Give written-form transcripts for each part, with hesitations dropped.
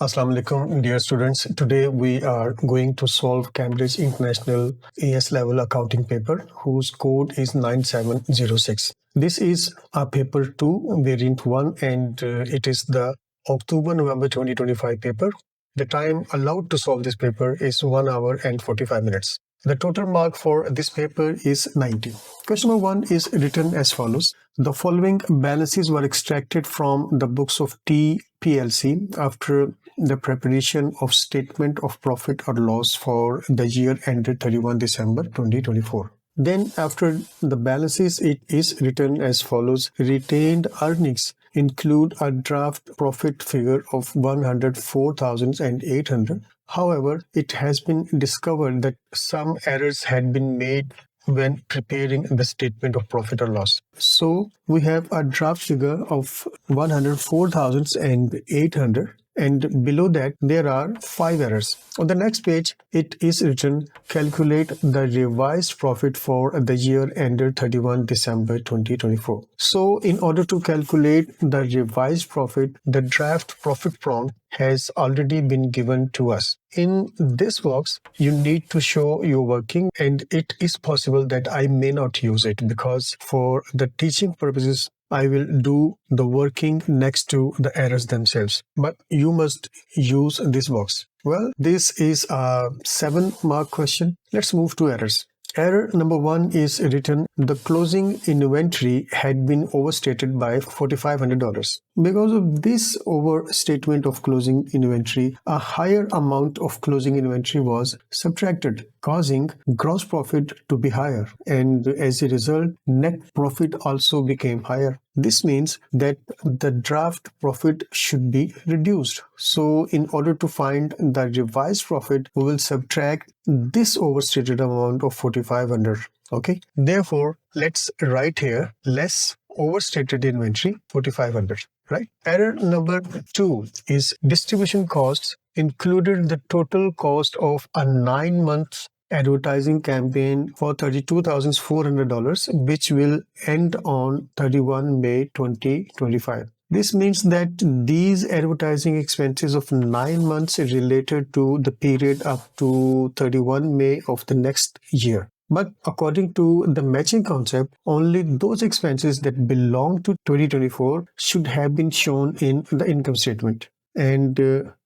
Assalamu alaikum, dear students. Today we are going to solve Cambridge International AS level accounting paper whose code is 9706. This is a paper 2 variant 1 and it is the October-November 2025 paper. The time allowed to solve this paper is 1 hour and 45 minutes. The total mark for this paper is 90. Question number 1 is written as follows. The following balances were extracted from the books of T PLC after the preparation of statement of profit or loss for the year ended 31 December 2024. Then after the balances, it is written as follows. Retained earnings include a draft profit figure of 104,800. However, it has been discovered that some errors had been made when preparing the statement of profit or loss. So we have a draft figure of 104,800 and below that there are 5 errors. On the next page it is written calculate the revised profit for the year ended 31 December 2024. So in order to calculate the revised profit, the draft profit prompt has already been given to us. In this box, you need to show your working, and it is possible that I may not use it because for the teaching purposes, I will do the working next to the errors themselves. But you must use this box. Well, this is a 7-mark question. Let's move to errors. Error number 1 is written, the closing inventory had been overstated by $4,500. Because of this overstatement of closing inventory, a higher amount of closing inventory was subtracted, causing gross profit to be higher. And as a result, net profit also became higher. This means that the draft profit should be reduced. So in order to find the revised profit, we will subtract this overstated amount of 4,500. Okay. Therefore, let's write here less overstated inventory 4,500. Right. Error number 2 is distribution costs included the total cost of a 9-month advertising campaign for $32,400, which will end on 31 May 2025. This means that these advertising expenses of 9 months related to the period up to 31 May of the next year. But according to the matching concept, only those expenses that belong to 2024 should have been shown in the income statement, and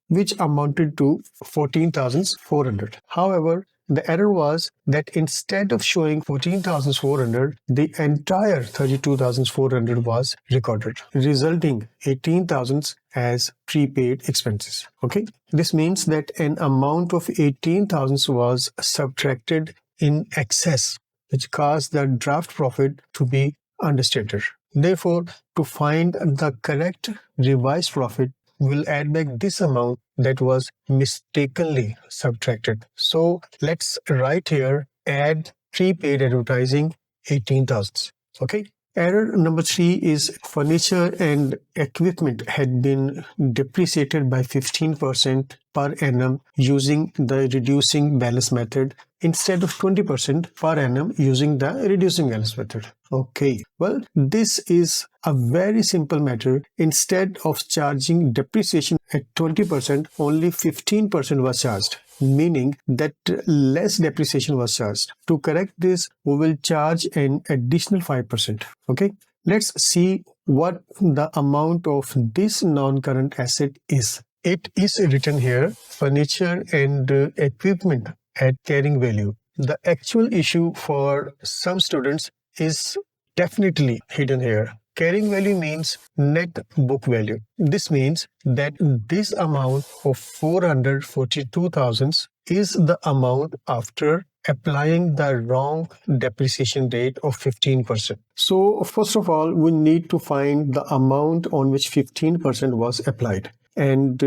which amounted to 14,400. However, the error was that instead of showing 14,400, the entire 32,400 was recorded, resulting 18,000 as prepaid expenses. Okay, this means that an amount of 18,000 was subtracted in excess, which caused the draft profit to be understated. Therefore, to find the correct revised profit, we'll add back this amount that was mistakenly subtracted. So let's write here add prepaid advertising 18,000. Okay. Error number 3 is furniture and equipment had been depreciated by 15% per annum using the reducing balance method instead of 20% per annum using the reducing balance method. Okay, well, this is a very simple matter. Instead of charging depreciation at 20%, only 15% was charged, meaning that less depreciation was charged. To correct this, we will charge an additional 5%. Okay, let's see what the amount of this non-current asset is. It is written here, furniture and equipment at carrying value. The actual issue for some students is definitely hidden here. Carrying value means net book value. This means that this amount of 442,000 is the amount after applying the wrong depreciation rate of 15%. So first of all, we need to find the amount on which 15% was applied and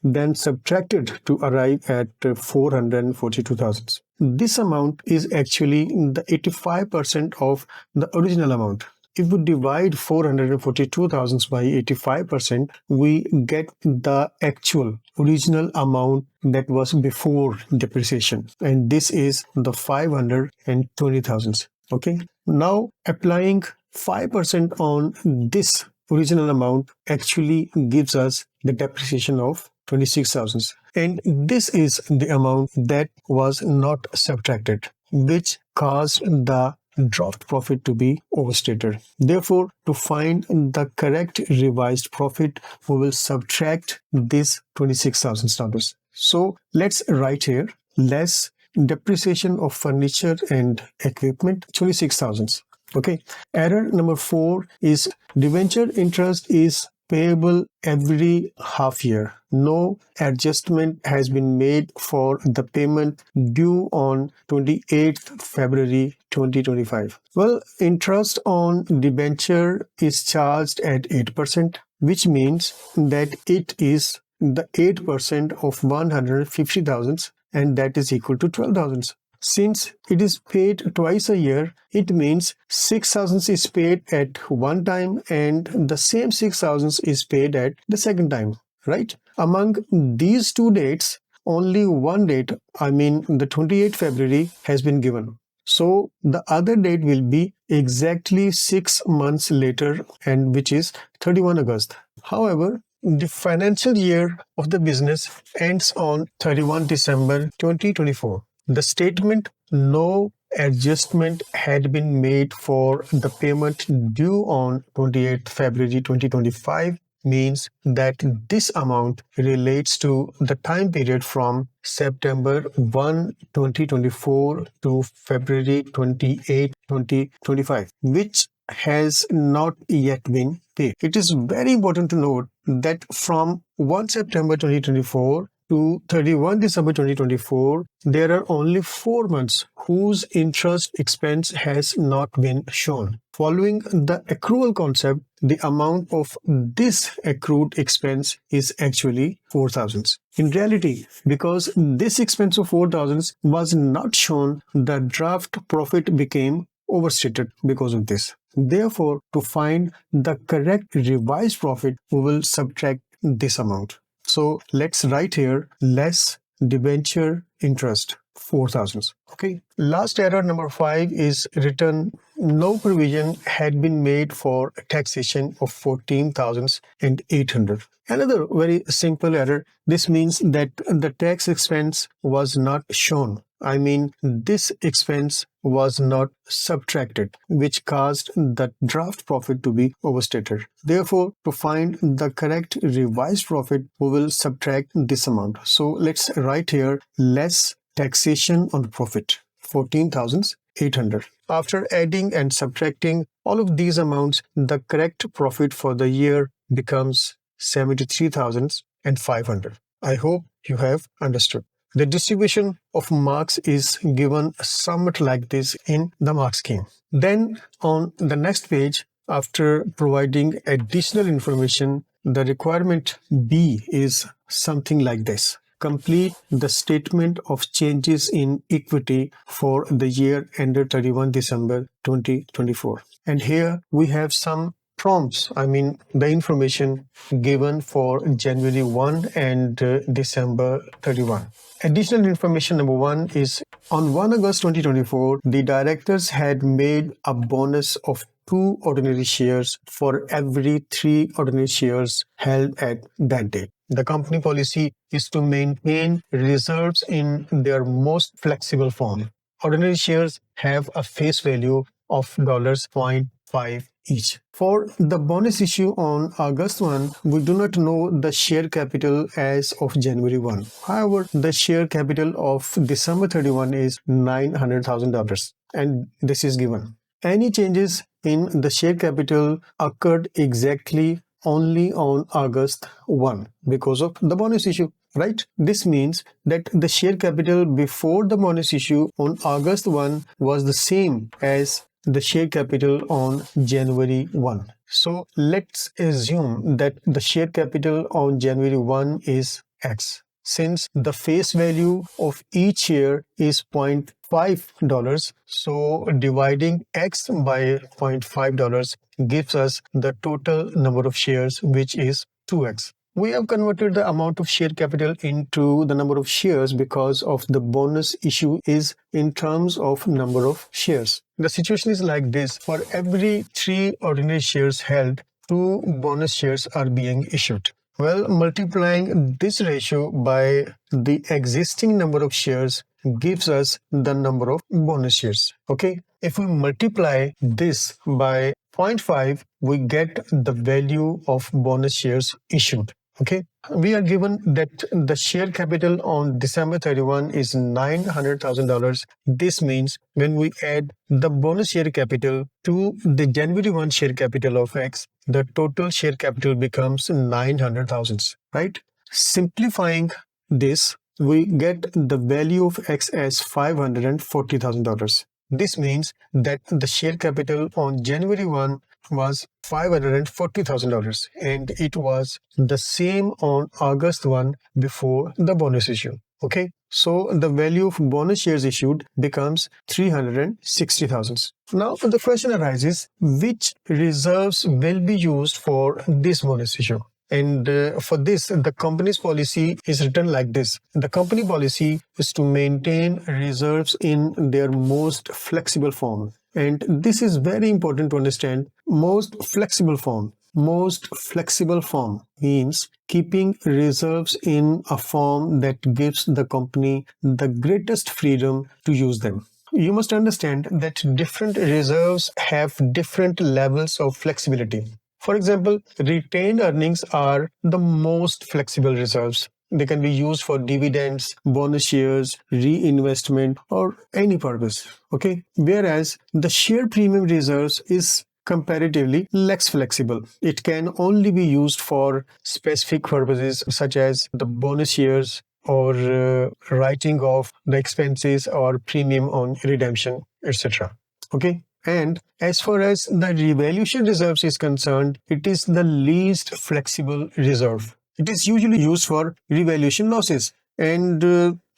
then subtracted to arrive at 442,000. This amount is actually the 85% of the original amount. If we divide 442,000 by 85%, we get the actual original amount that was before depreciation. And this is the 520,000. Okay. Now applying 5% on this original amount actually gives us the depreciation of 26,000. And this is the amount that was not subtracted, which caused the draft profit to be overstated. Therefore, to find the correct revised profit, we will subtract this $26,000. So let's write here less depreciation of furniture and equipment, 26,000. Okay. Error number 4 is debenture interest is payable every half year. No adjustment has been made for the payment due on 28th February 2025. Well, interest on debenture is charged at 8%, which means that it is the 8% of 150,000, and that is equal to 12,000. Since it is paid twice a year, it means 6,000 is paid at one time and the same 6,000 is paid at the second time, right? Among these two dates, only one date, I mean the 28th February, has been given. So the other date will be exactly 6 months later, and which is 31 August. However, the financial year of the business ends on 31 December 2024. The statement no adjustment had been made for the payment due on 28th February 2025 means that this amount relates to the time period from September 1, 2024 to February 28, 2025, which has not yet been paid. It is very important to note that from 1 September 2024 to 31 December 2024, there are only 4 months whose interest expense has not been shown. Following the accrual concept, the amount of this accrued expense is actually 4,000. In reality, because this expense of 4,000 was not shown, the draft profit became overstated because of this. Therefore, to find the correct revised profit, we will subtract this amount. So let's write here less debenture interest, 4,000. Okay. Last error number 5 is written no provision had been made for taxation of 14,800. Another very simple error. This means that the tax expense was not shown. I mean, this expense was not subtracted, which caused the draft profit to be overstated. Therefore, to find the correct revised profit, we will subtract this amount. So let's write here less taxation on profit, 14,800. After adding and subtracting all of these amounts, the correct profit for the year becomes 73,500. I hope you have understood. The distribution of marks is given somewhat like this in the mark scheme. Then on the next page, after providing additional information, the requirement B is something like this. Complete the statement of changes in equity for the year ended 31 December 2024. And here we have some prompts, I mean the information given for January 1 and December 31. Additional information number 1 is on 1 August 2024, the directors had made a bonus of 2 ordinary shares for every 3 ordinary shares held at that date. The company policy is to maintain reserves in their most flexible form. Ordinary shares have a face value of $0.5 each. For the bonus issue on August 1, we do not know the share capital as of January 1. However, the share capital of December 31 is $900,000, and this is given. Any changes in the share capital occurred exactly only on August 1 because of the bonus issue, right? This means that the share capital before the bonus issue on August 1 was the same as the share capital on January 1. So let's assume that the share capital on January 1 is X. Since the face value of each share is $0.5, so dividing X by $0.5 gives us the total number of shares, which is 2X. We have converted the amount of share capital into the number of shares because of the bonus issue is in terms of number of shares. The situation is like this. For every 3 ordinary shares held, 2 bonus shares are being issued. Well, multiplying this ratio by the existing number of shares gives us the number of bonus shares. Okay. If we multiply this by zero point 0.5, we get the value of bonus shares issued. Okay. We are given that the share capital on December 31 is $900,000. This means when we add the bonus share capital to the January 1 share capital of X, the total share capital becomes 900,000, right? Simplifying this, we get the value of X as $540,000. This means that the share capital on January 1 was $540,000 and it was the same on August 1 before the bonus issue. Okay, so the value of bonus shares issued becomes 360,000. Now the question arises, which reserves will be used for this bonus issue? And for this, the company's policy is written like this. The company policy is to maintain reserves in their most flexible form. And this is very important to understand. Most flexible form. Most flexible form means keeping reserves in a form that gives the company the greatest freedom to use them. You must understand that different reserves have different levels of flexibility. For example, retained earnings are the most flexible reserves. They can be used for dividends, bonus shares, reinvestment, or any purpose. Okay. Whereas the share premium reserves is comparatively less flexible. It can only be used for specific purposes such as the bonus shares or writing off the expenses or premium on redemption, etc. Okay. And as far as the revaluation reserves is concerned, it is the least flexible reserve. It is usually used for revaluation losses and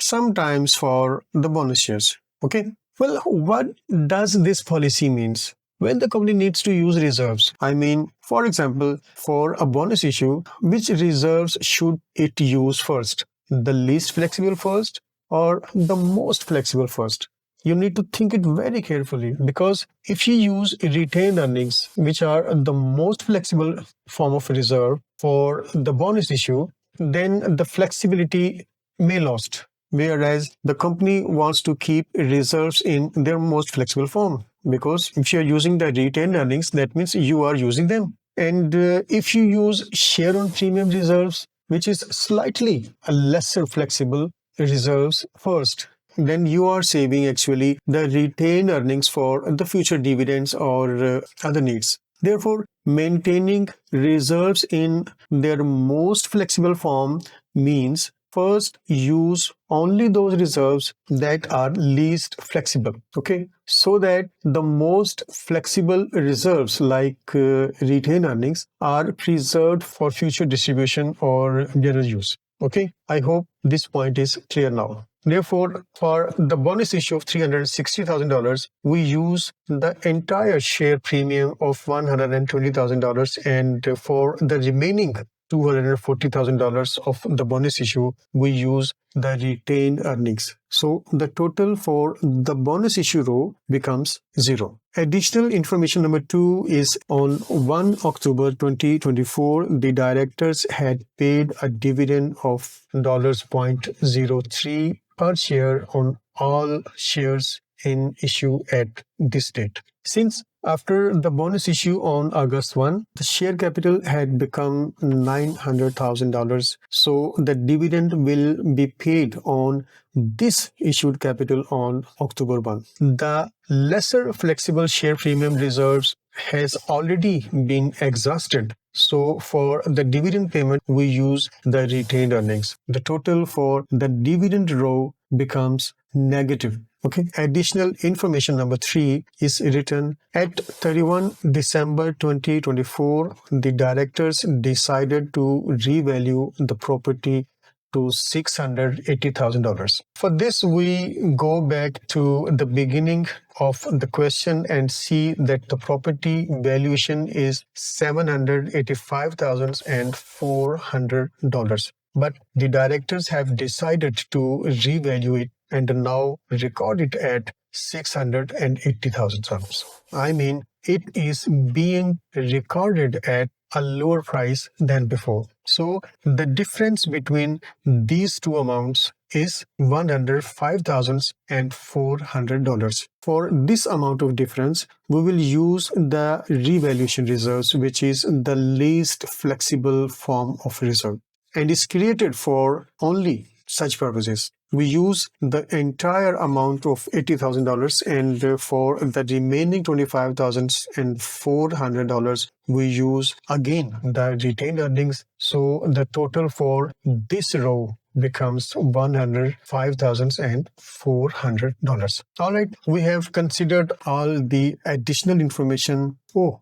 sometimes for the bonus shares. Okay. Well, what does this policy means? When the company needs to use reserves, I mean, for example, for a bonus issue, which reserves should it use first? The least flexible first or the most flexible first? You need to think it very carefully, because if you use retained earnings, which are the most flexible form of reserve for the bonus issue, then the flexibility may lost. Whereas the company wants to keep reserves in their most flexible form, because if you're using the retained earnings, that means you are using them. And if you use share on premium reserves, which is slightly a lesser flexible reserves first, then you are saving actually the retained earnings for the future dividends or other needs. Therefore, maintaining reserves in their most flexible form means first use only those reserves that are least flexible. Okay, so that the most flexible reserves like retained earnings are preserved for future distribution or general use. Okay, I hope this point is clear now. Therefore, for the bonus issue of $360,000, we use the entire share premium of $120,000, and for the remaining $240,000 of the bonus issue, we use the retained earnings. So the total for the bonus issue row becomes 0. Additional information number 2 is on 1 October 2024, the directors had paid a dividend of $0.03 per share on all shares in issue at this date. Since after the bonus issue on August 1, the share capital had become $900,000. So the dividend will be paid on this issued capital on October 1. The lesser flexible share premium reserves has already been exhausted. So for the dividend payment, we use the retained earnings. The total for the dividend row becomes negative. Okay. Additional information number 3 is written at 31 December 2024. The directors decided to revalue the property to $680,000. For this, we go back to the beginning of the question and see that the property valuation is $785,400. But the directors have decided to revalue it and now record it at $680,000. I mean, it is being recorded at a lower price than before. So the difference between these two amounts is $105,400. For this amount of difference, we will use the revaluation reserves, which is the least flexible form of reserve and is created for only such purposes. We use the entire amount of $80,000, and for the remaining $25,400, we use again the retained earnings. So the total for this row becomes $105,400. All right, we have considered all the additional information. Oh,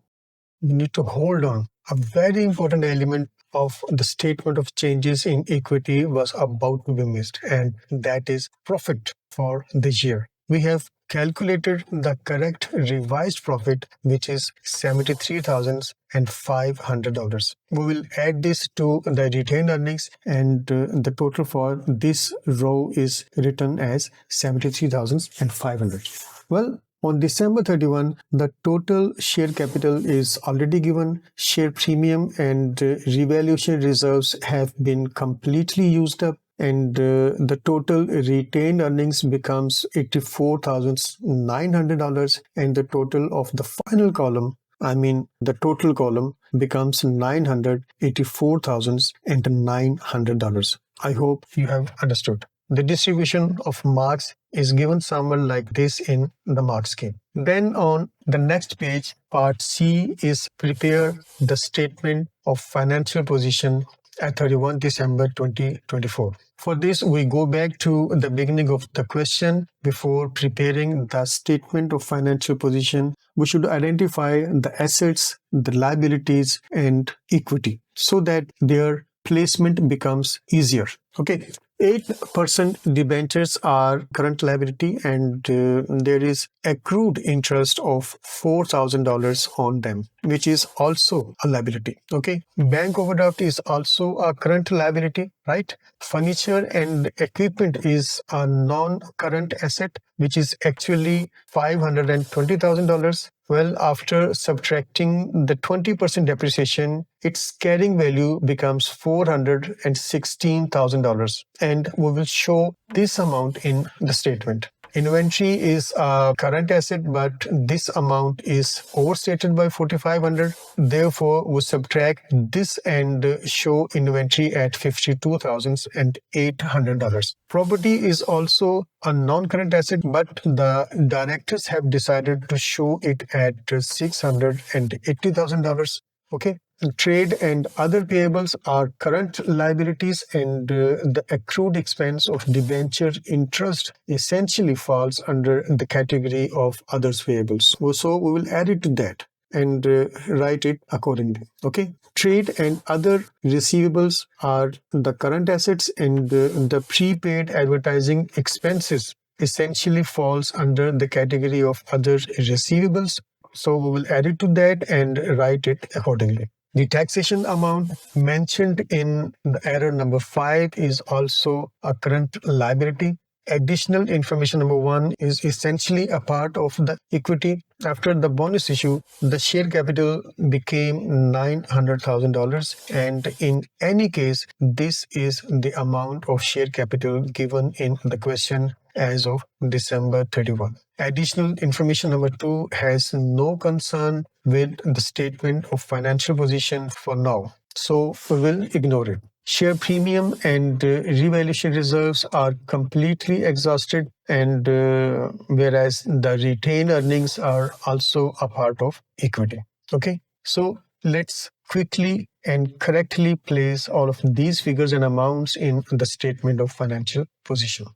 you need to hold on. A very important element of the statement of changes in equity was about to be missed, and that is profit for the year. We have calculated the correct revised profit, which is $73,500. We will add this to the retained earnings, and the total for this row is written as 73,500. Well, on December 31, the total share capital is already given. Share premium and revaluation reserves have been completely used up, and the total retained earnings becomes $84,900, and the total of the final column, I mean the total column, becomes $984,900. I hope you have understood. The distribution of marks is given somewhere like this in the mark scheme. Then on the next page, part C is prepare the statement of financial position at 31 December 2024. For this, we go back to the beginning of the question. Before preparing the statement of financial position, we should identify the assets, the liabilities, and equity so that their placement becomes easier. Okay. 8% debentures are current liability, and there is accrued interest of $4,000 on them, which is also a liability. Okay. Bank overdraft is also a current liability, right? Furniture and equipment is a non-current asset, which is actually $520,000. Well, after subtracting the 20% depreciation, its carrying value becomes $416,000. And we will show this amount in the statement. Inventory is a current asset, but this amount is overstated by 4,500. Therefore, we subtract this and show inventory at $52,800. Property is also a non-current asset, but the directors have decided to show it at $680,000. Okay. Trade and other payables are current liabilities, and the accrued expense of debenture interest essentially falls under the category of others payables. So we will add it to that and write it accordingly. Okay. Trade and other receivables are the current assets, and the prepaid advertising expenses essentially falls under the category of other receivables. So we will add it to that and write it accordingly. The taxation amount mentioned in the error number 5 is also a current liability. Additional information number 1 is essentially a part of the equity. After the bonus issue, the share capital became $900,000, and in any case, this is the amount of share capital given in the question as of December 31. Additional information number 2 has no concern with the statement of financial position for now, so we will ignore it. Share premium and revaluation reserves are completely exhausted, and whereas the retained earnings are also a part of equity. Okay, so let's quickly and correctly place all of these figures and amounts in the statement of financial position.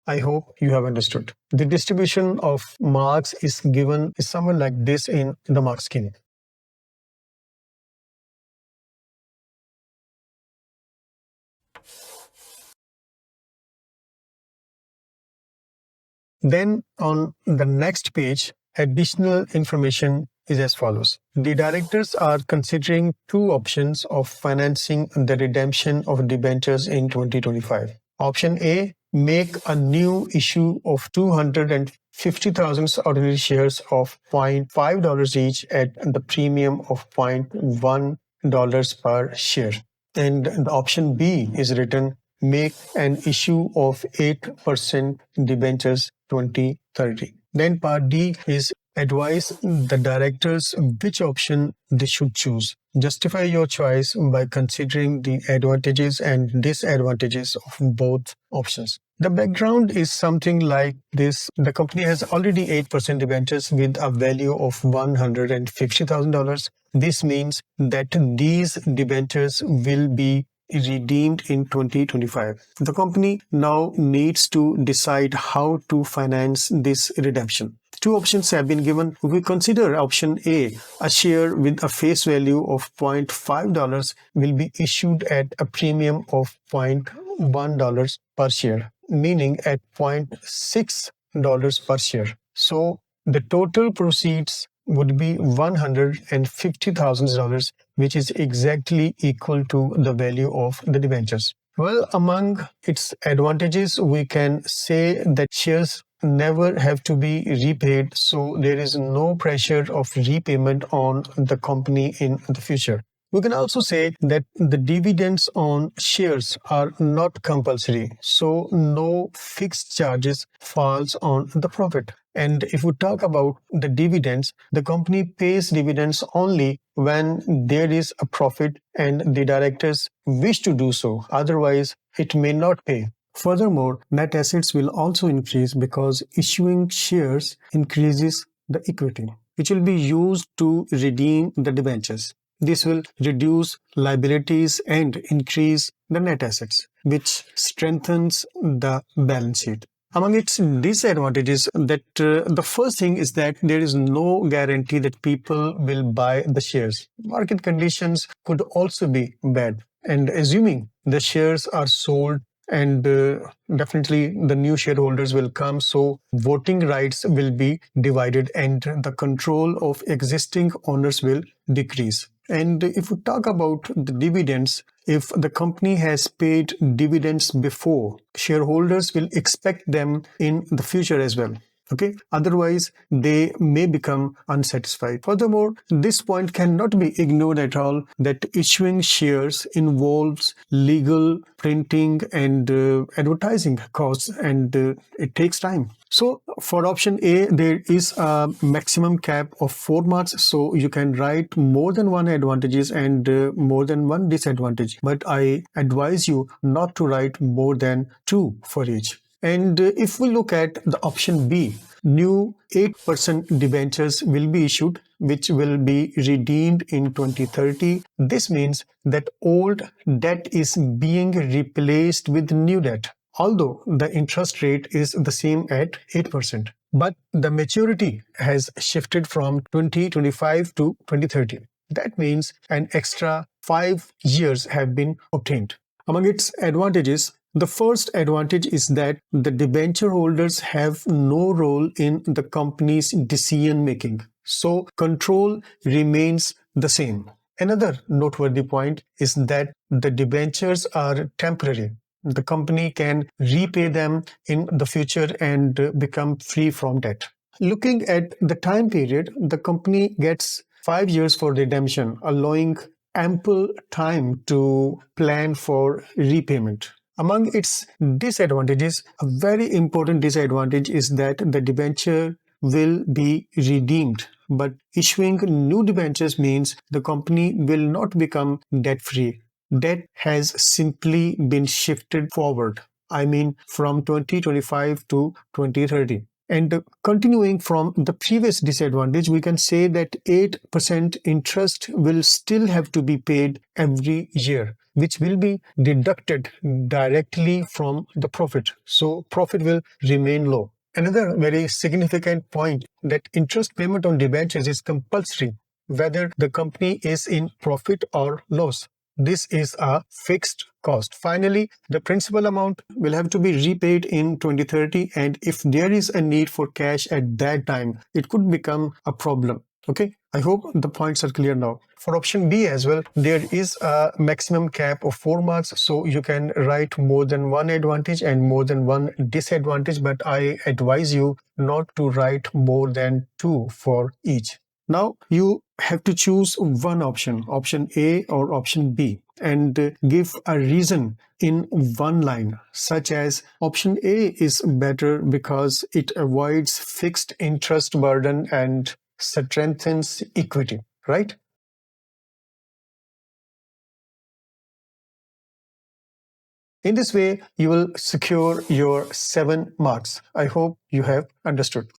I hope you have understood. The distribution of marks is given is somewhere like this in the mark scheme. Then on the next page, additional information is as follows. The directors are considering two options of financing the redemption of debentures in 2025. Option A, make a new issue of 250,000 ordinary shares of $0.5 each at the premium of $0.1 per share. And the option B is written, make an issue of 8% debentures 2030. Then part D is advise the directors which option they should choose. Justify your choice by considering the advantages and disadvantages of both options. The background is something like this. The company has already 8% debentures with a value of $150,000. This means that these debentures will be redeemed in 2025. The company now needs to decide how to finance this redemption. Two options have been given. We consider option A share with a face value of $0.5 will be issued at a premium of $0.1 per share, meaning at $0.6 per share. So the total proceeds would be $150,000, which is exactly equal to the value of the debentures. Well, among its advantages, we can say that shares never have to be repaid, so there is no pressure of repayment on the company in the future. We can also say that the dividends on shares are not compulsory, so no fixed charges falls on the profit. And if we talk about the dividends, the company pays dividends only when there is a profit and the directors wish to do so. Otherwise, it may not pay. Furthermore, net assets will also increase because issuing shares increases the equity, which will be used to redeem the debentures. This will reduce liabilities and increase the net assets, which strengthens the balance sheet. Among its disadvantages, that the first thing is that there is no guarantee that people will buy the shares. Market conditions could also be bad. And assuming the shares are sold and definitely the new shareholders will come, so voting rights will be divided and the control of existing owners will decrease. And if we talk about the dividends, if the company has paid dividends before, shareholders will expect them in the future as well. Okay, otherwise they may become unsatisfied. Furthermore, this point cannot be ignored at all, that issuing shares involves legal, printing and advertising costs, and it takes time. So for option A, there is a maximum cap of 4 marks, so you can write more than one advantages and more than one disadvantage, but I advise you not to write more than 2 for each. And if we look at the option B, new 8% debentures will be issued, which will be redeemed in 2030. This means that old debt is being replaced with new debt, although the interest rate is the same at 8%. But the maturity has shifted from 2025 to 2030. That means an extra 5 years have been obtained. Among its advantages, the first advantage is that the debenture holders have no role in the company's decision making, so control remains the same. Another noteworthy point is that the debentures are temporary. The company can repay them in the future and become free from debt. Looking at the time period, the company gets 5 years for redemption, allowing ample time to plan for repayment. Among its disadvantages, a very important disadvantage is that the debenture will be redeemed. But issuing new debentures means the company will not become debt free. Debt has simply been shifted forward. I mean, from 2025 to 2030. And continuing from the previous disadvantage, we can say that 8% interest will still have to be paid every year. which will be deducted directly from the profit. So profit will remain low. Another very significant point that interest payment on debentures is compulsory whether the company is in profit or loss. This is a fixed cost. Finally, the principal amount will have to be repaid in 2030, and if there is a need for cash at that time, it could become a problem. Okay, I hope the points are clear now. For option B as well, there is a maximum cap of 4 marks, so you can write more than one advantage and more than one disadvantage, but I advise you not to write more than 2 for each. Now you have to choose one option, option A or option B, and give a reason in one line, such as option A is better because it avoids fixed interest burden and strengthens equity, right? In this way, you will secure your 7 marks. I hope you have understood.